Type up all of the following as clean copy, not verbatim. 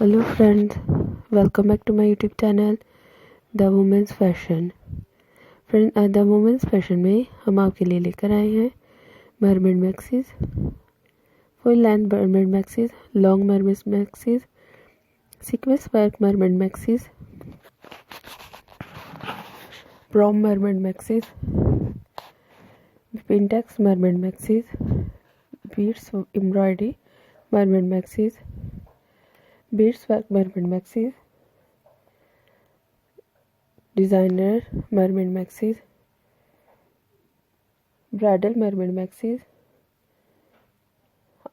Hello friends, welcome back to my YouTube channel the women's fashion. Friend, the women's fashion में हम आपके लिए लेकर आए हैं mermaid maxis, full length mermaid maxis, long mermaid maxis, sequence work mermaid maxis, prom mermaid maxis, pintex mermaid maxis, beads embroidery mermaid maxis, beads work mermaid maxis, designer mermaid maxis, bridal mermaid maxis,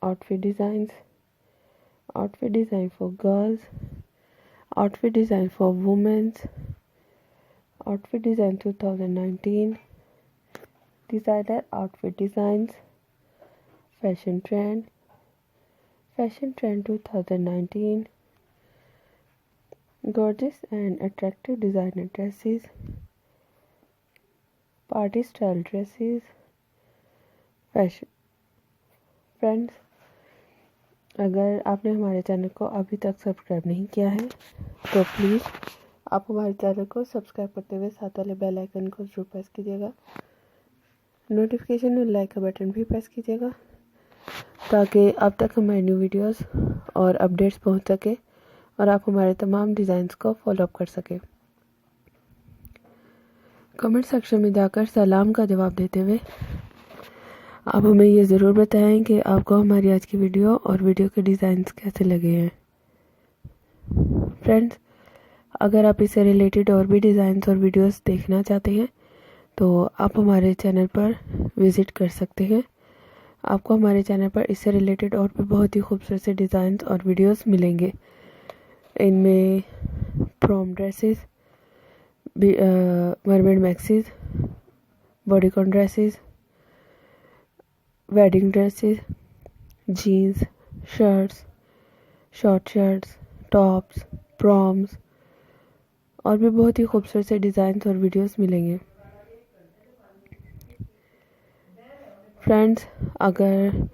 outfit design for girls, outfit design for women, outfit design 2019, designer outfit designs, fashion trend 2019, gorgeous and attractive designer dresses, party style dresses, fashion। Friends, अगर आपने हमारे channel को अभी तक subscribe नहीं किया है तो प्लीज़ आप हमारे चैनल को सब्सक्राइब करते हुए साथ वाले बेल आइकन को जरूर प्रेस कीजिएगा। नोटिफिकेशन और लाइक का बटन भी प्रेस कीजिएगा ताकि अब तक हमारी न्यू वीडियोस और अपडेट्स पहुंच सके और आप हमारे तमाम डिज़ाइंस को फॉलो अप कर सके। कमेंट सेक्शन में जाकर सलाम का जवाब देते हुए आप हमें ये ज़रूर बताएं कि आपको हमारी आज की वीडियो और वीडियो के डिज़ाइंस कैसे लगे हैं। फ्रेंड्स, अगर आप इससे रिलेटेड और भी डिज़ाइंस और वीडियोस देखना चाहते हैं तो आप हमारे चैनल पर विज़िट कर सकते हैं। आपको हमारे चैनल पर इससे रिलेटेड और भी बहुत ही खूबसूरत से डिज़ाइंस और वीडियोस मिलेंगे। इनमें prom dresses, mermaid maxis, bodycon dresses, wedding dresses, jeans, shirts, short shirts, tops, proms और भी बहुत ही खूबसूरत से डिज़ाइंस और वीडियोस मिलेंगे। फ्रेंड्स, अगर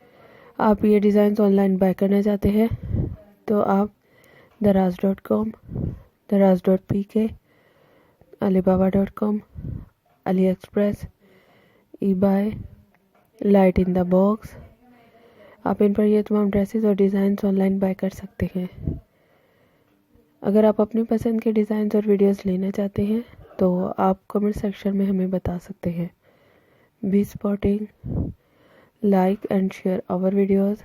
आप ये डिज़ाइंस ऑनलाइन बाय करना चाहते हैं तो आप दराज.com, दराज.pk, alibaba.com, Ali express, eBay, light in the box, आप इन पर ये तमाम ड्रेसेस और डिज़ाइंस ऑनलाइन बाय कर सकते हैं। अगर आप अपनी पसंद के डिज़ाइंस और वीडियोस लेना चाहते हैं तो आप कमेंट सेक्शन में हमें बता सकते हैं। Be supporting, like and share our videos.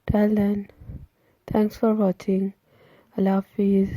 Till then, thanks for watching. Allah Hafiz.